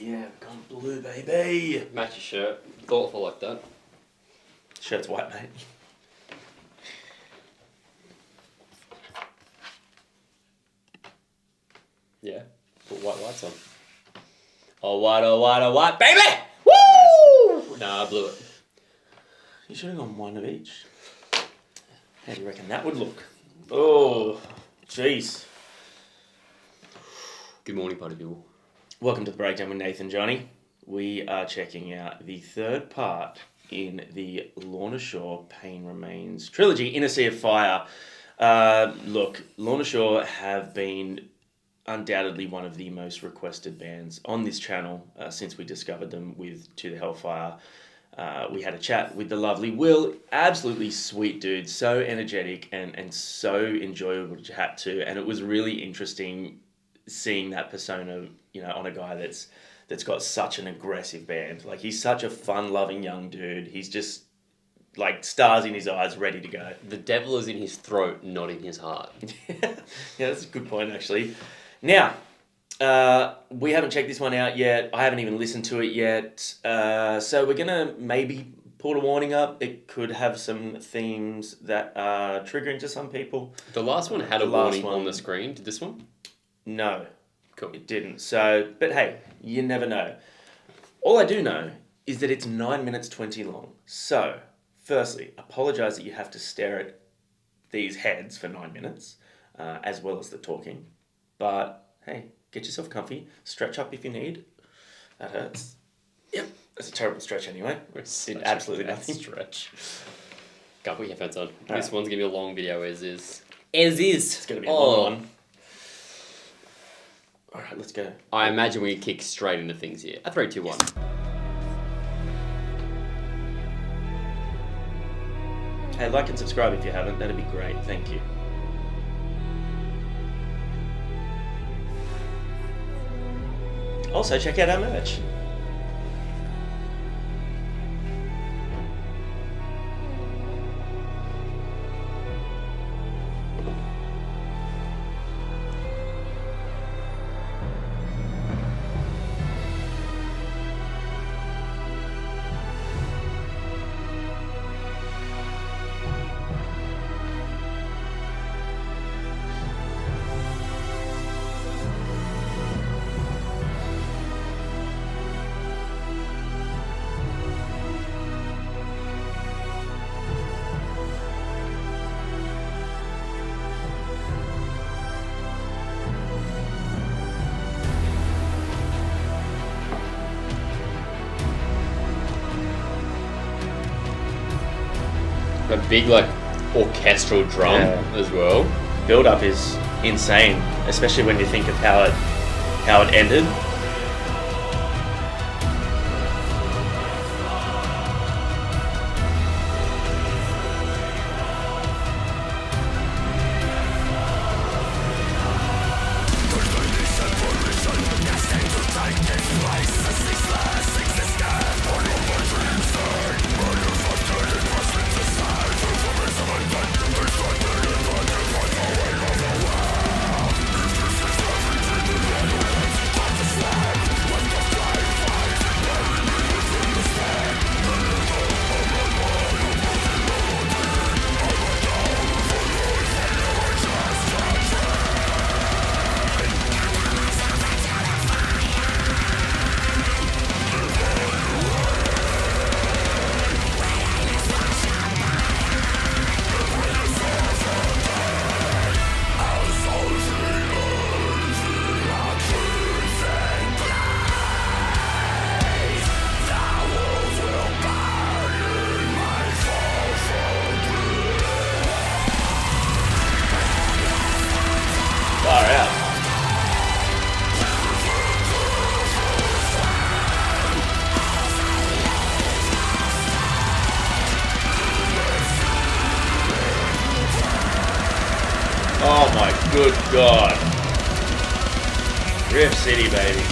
Yeah, we've gone blue, baby. Match your shirt. Thoughtful like that. Shirt's white, mate. Yeah. Put white lights on. Oh, white, baby! Woo! Nah, I blew it. You should have gone one of each. How do you reckon that would look? Oh, jeez. Good morning, party people. Welcome to the Breakdown with Nath Johnny. We are checking out the third part in the Lorna Shore Pain Remains trilogy, In a Sea of Fire. Look, Lorna Shore have been undoubtedly one of the most requested bands on this channel since we discovered them with To the Hellfire. We had a chat with the lovely Will, absolutely sweet dude, so energetic and so enjoyable to chat to, and it was really interesting seeing that persona, you know, on a guy that's got such an aggressive band. Like, he's such a fun-loving young dude. He's just like stars in his eyes, ready to go. The devil is in his throat, not in his heart. Yeah, that's a good point, actually. Now, we haven't checked this one out yet. I haven't even listened to it yet. So we're going to maybe put a warning up. It could have some themes that are triggering to some people. The last one had a warning on the screen. Did this one? No. Cool. It didn't. So, but hey, you never know. All I do know is that it's 9 minutes 20 long. So, firstly, apologise that you have to stare at these heads for 9 minutes, as well as the talking. But hey, get yourself comfy. Stretch up if you need. That hurts. Yep, that's a terrible stretch anyway. Did absolutely nothing. Stretch. Can't put your headphones on. All This right. one's gonna be a long video as is. As is. It's going to be a long one. All right, let's go. I imagine we kick straight into things here. A 3, 2, 1. Hey, like and subscribe if you haven't. That'd be great. Thank you. Also, check out our merch. A big, like, orchestral drum as well. Build up is insane, especially when you think of how it ended. Far out. Oh my good God. Rift City, baby.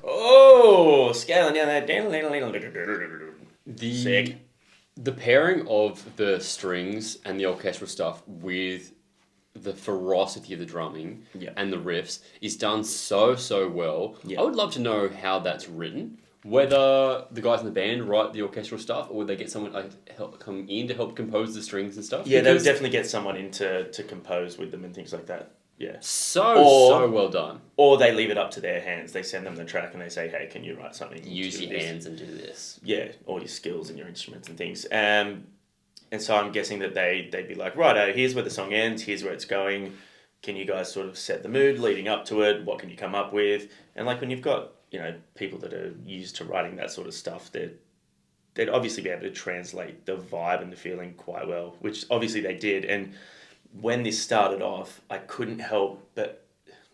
Oh, scaling down that. The Sick. The pairing of the strings and the orchestral stuff with the ferocity of the drumming Yeah. and the riffs is done so well. Yeah. I would love to know how that's written. Whether the guys in the band write the orchestral stuff, or would they get someone like help come in to help compose the strings and stuff? Yeah, they would Because definitely get someone in to compose with them and things like that. Yeah. so well done. Or they leave it up to their hands. They send them the track and they say, hey, can you write something? Use to your this? hands and do this. Yeah, all your skills and your instruments and things. And so I'm guessing that they'd be like, righto, here's where the song ends, here's where it's going. Can you guys sort of set the mood leading up to it? What can you come up with? And like when you've got, people that are used to writing that sort of stuff, they'd obviously be able to translate the vibe and the feeling quite well, which obviously they did. And when this started off, I couldn't help but...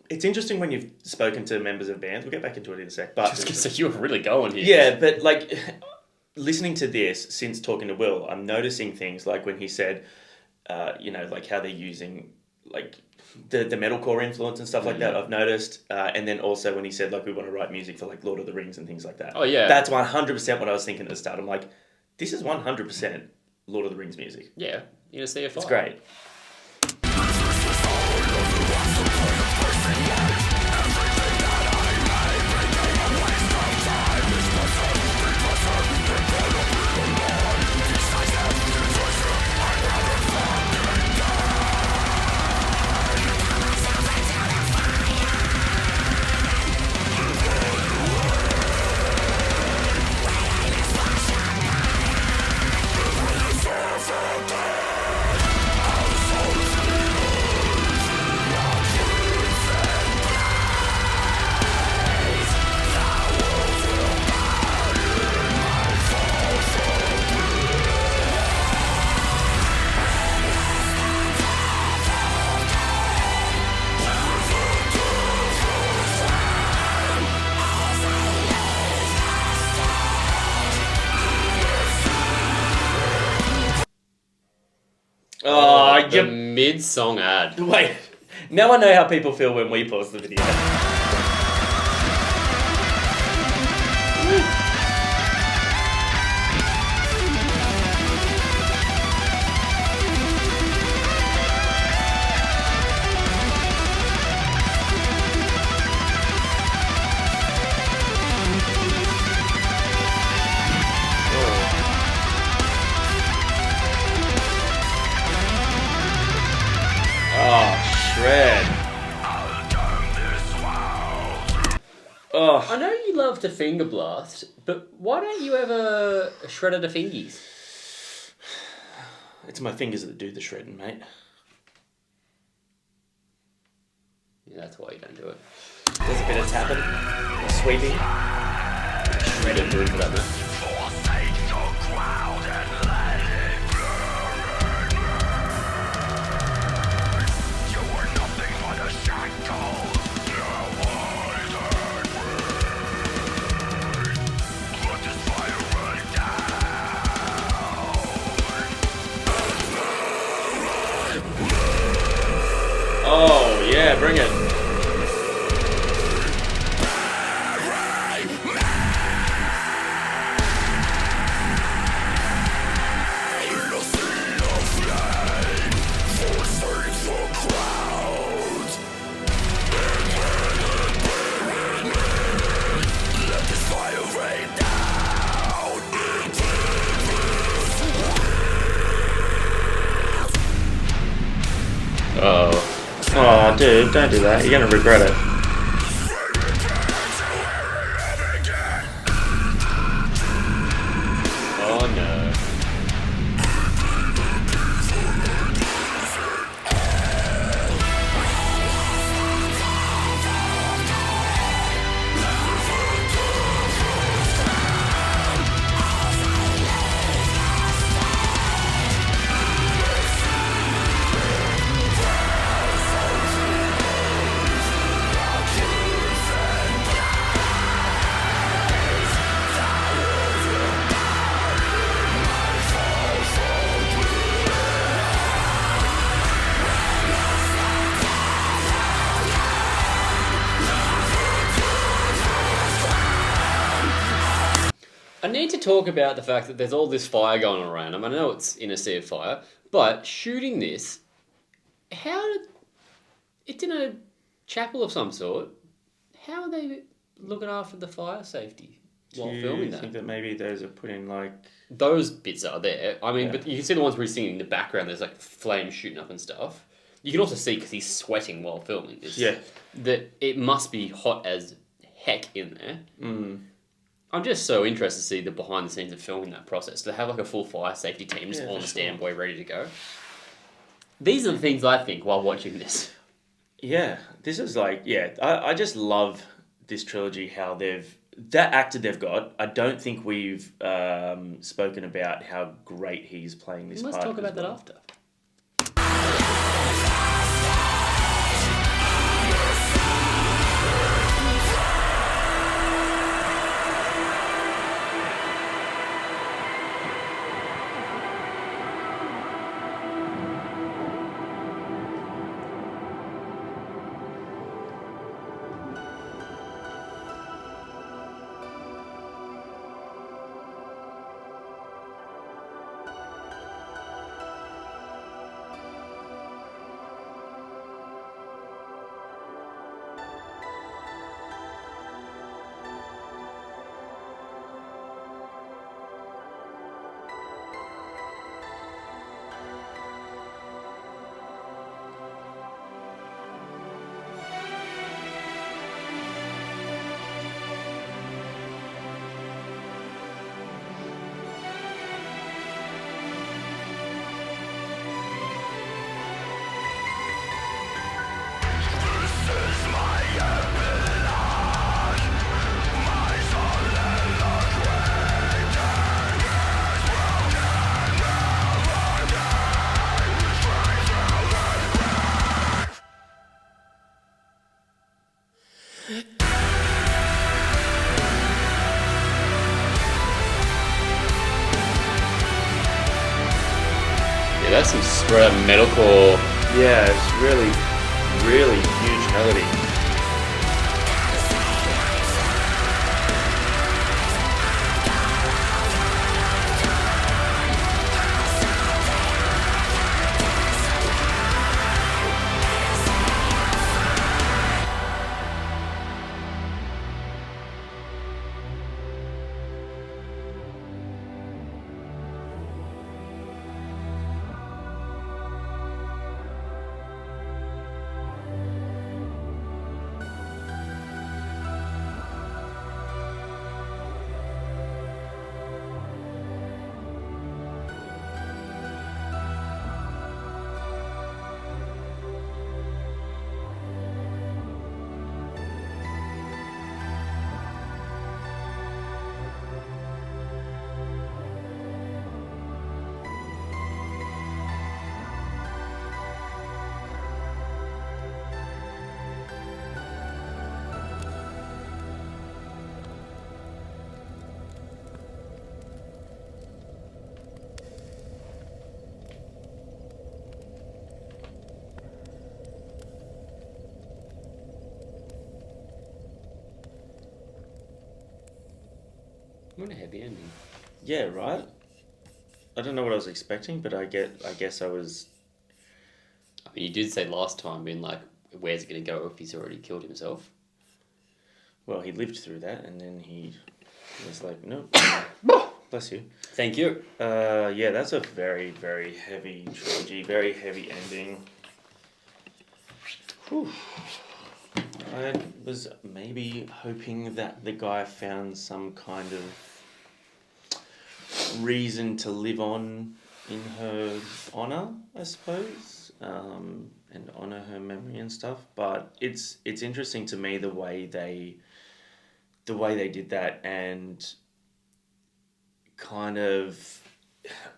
It's interesting when you've spoken to members of bands. We'll get back into it in a sec. But So you were really going here. yeah, but like listening to this since talking to Will, I'm noticing things like when he said, like how they're using like the metalcore influence and stuff like that. I've noticed, and then also when he said like we want to write music for like Lord of the Rings and things like that. Oh yeah, That's 100% what I was thinking at the start. I'm like, this is 100% Lord of the Rings music. yeah. You know, see a It's great. The mid-song ad. Wait, now I know how people feel when we pause the video. Shred. Oh, I know you love to finger blast, but why don't you ever shred of the fingies? it's my fingers that do the shredding, mate. Yeah, that's why you don't do it. There's a bit of tapping, sweeping. Shredded doing for that, man. Oh, yeah, bring it. Oh, dude, don't do that. You're gonna regret it. Oh no. need to talk about the fact that there's all this fire going on around them. I know it's in a sea of fire, but shooting this, it's in a chapel of some sort. How are they looking after the fire safety while filming that? Do you think that maybe those are put in like... Those bits are there. I mean, but you can see the ones where he's singing in the background. There's like flames shooting up and stuff. You can also see, because he's sweating while filming this, that it must be hot as heck in there. Mm. I'm just so interested to see the behind the scenes of filming that process. To have like a full fire safety team just on standby, ready to go. These are the things I think while watching this. Yeah, this is like, I just love this trilogy, how that actor they've got. I don't think we've spoken about how great he's playing this part. Let's talk about that after. That's some straight up metalcore. Yeah, it's really, really huge melody. What a heavy ending. Yeah, right? I don't know what I was expecting, but I guess I was... I mean, you did say last time, being like, where's it going to go if he's already killed himself? Well, he lived through that, and then he was like, no. Bless you. Thank you. Yeah, that's a very, very heavy trilogy, very heavy ending. Whew. I was maybe hoping that the guy found some kind of reason to live on in her honour, I suppose, and honour her memory and stuff. But it's interesting to me the way they did that, and kind of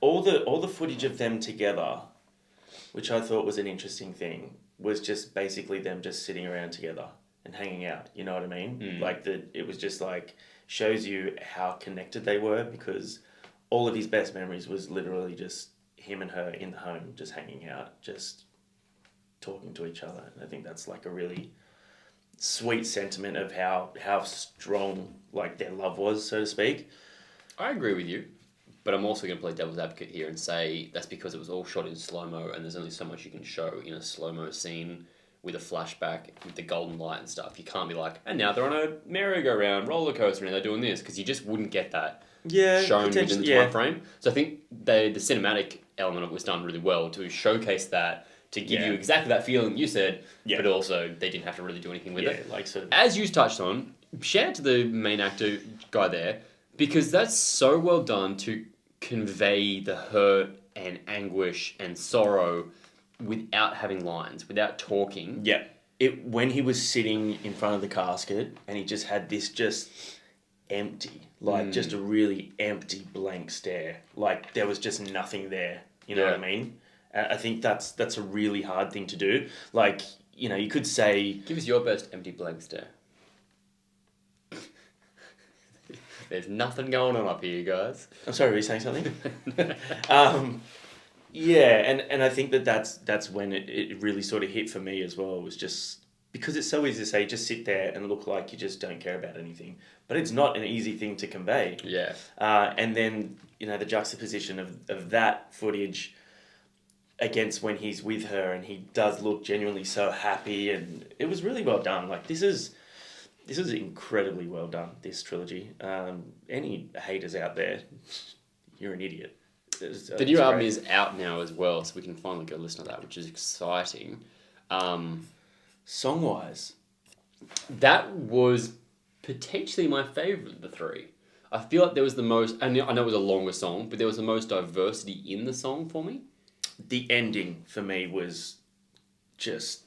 all the footage of them together, which I thought was an interesting thing, was just basically them just sitting around together and hanging out. You know what I mean? Like it was just like shows you how connected they were, because all of his best memories was literally just him and her in the home, just hanging out, just talking to each other. And I think that's like a really sweet sentiment of how strong like their love was, so to speak. I agree with you, but I'm also going to play devil's advocate here and say that's because it was all shot in slow-mo and there's only so much you can show in a slow-mo scene with a flashback with the golden light and stuff. You can't be like, and now they're on a merry-go-round roller coaster and they're doing this, because you just wouldn't get that shown within the time frame. So I think the cinematic element of it was done really well to showcase that, to give you exactly that feeling you said, but also they didn't have to really do anything with it. Like sort of... As you touched on, shout out to the main actor guy there, because that's so well done to convey the hurt and anguish and sorrow without having lines, without talking. Yeah. When he was sitting in front of the casket and he just had this just empty, like just a really empty blank stare. Like there was just nothing there. You know what I mean? I think that's a really hard thing to do. Like, you know, you could say... Give us your best empty blank stare. There's nothing going on up here, guys. I'm sorry, were you saying something? And I think that's when it really sort of hit for me as well. It was just... Because it's so easy to say, just sit there and look like you just don't care about anything. But it's not an easy thing to convey. Yeah. And then, you know, the juxtaposition of that footage against when he's with her and he does look genuinely so happy, and it was really well done. Like, this is incredibly well done, this trilogy. Any haters out there, you're an idiot. The new album is out now as well, so we can finally go listen to that, which is exciting. Song-wise, that was potentially my favourite of the three. I feel like there was the most... I know it was a longer song, but there was the most diversity in the song for me. The ending, for me, was just...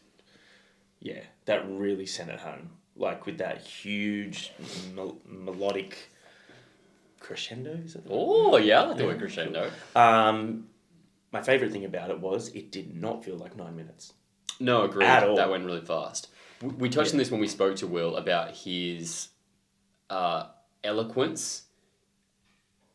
Yeah, that really sent it home. Like, with that huge melodic crescendo, is that the word? Oh, yeah, I like the word crescendo. My favourite thing about it was it did not feel like 9 minutes. No, agreed. At all. That went really fast. We touched on this when we spoke to Will about his eloquence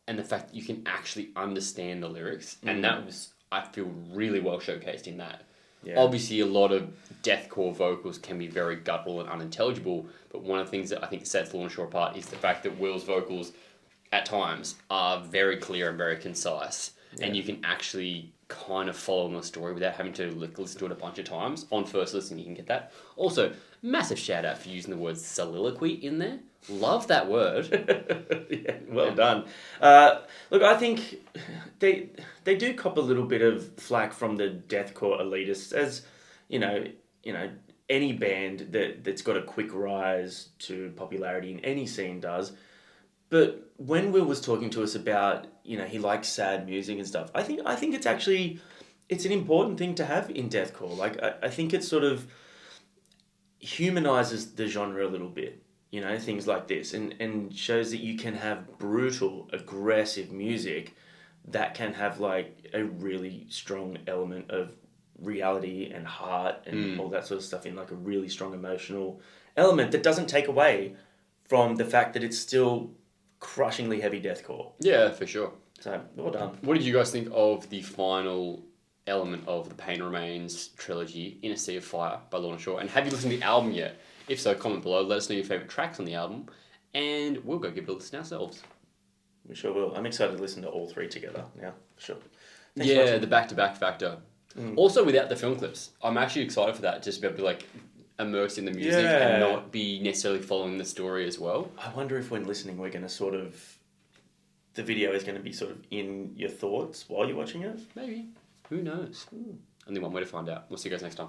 and the fact that you can actually understand the lyrics. And that was, I feel, really well showcased in that. Yeah. Obviously, a lot of deathcore vocals can be very guttural and unintelligible, but one of the things that I think sets Lorna Shore apart is the fact that Will's vocals, at times, are very clear and very concise. Yeah. And you can actually kind of follow the story without having to listen to it a bunch of times. On first listen, you can get that. Also, massive shout out for using the word soliloquy in there. Love that word. Yeah, well done. Look, I think they do cop a little bit of flack from the deathcore elitists, as you know, any band that's got a quick rise to popularity in any scene does. But when Will was talking to us about, he likes sad music and stuff, I think it's actually, it's an important thing to have in deathcore. Like, I think it sort of humanizes the genre a little bit, things like this, and shows that you can have brutal, aggressive music that can have like a really strong element of reality and heart and all that sort of stuff in like a really strong emotional element that doesn't take away from the fact that it's still crushingly heavy deathcore. Yeah, for sure. So, well done. What did you guys think of the final element of the Pain Remains trilogy, In a Sea of Fire by Lorna Shore? And have you listened to the album yet? If so, comment below. Let us know your favourite tracks on the album, and we'll go give it a listen ourselves. We sure will. I'm excited to listen to all three together now, for sure. Thanks the back-to-back factor. Also, without the film clips. I'm actually excited for that, just to be able to like immerse in the music and not be necessarily following the story as well. I wonder if when listening we're going to sort of... The video is going to be sort of in your thoughts while you're watching it? Maybe. Who knows? Only one way to find out. We'll see you guys next time.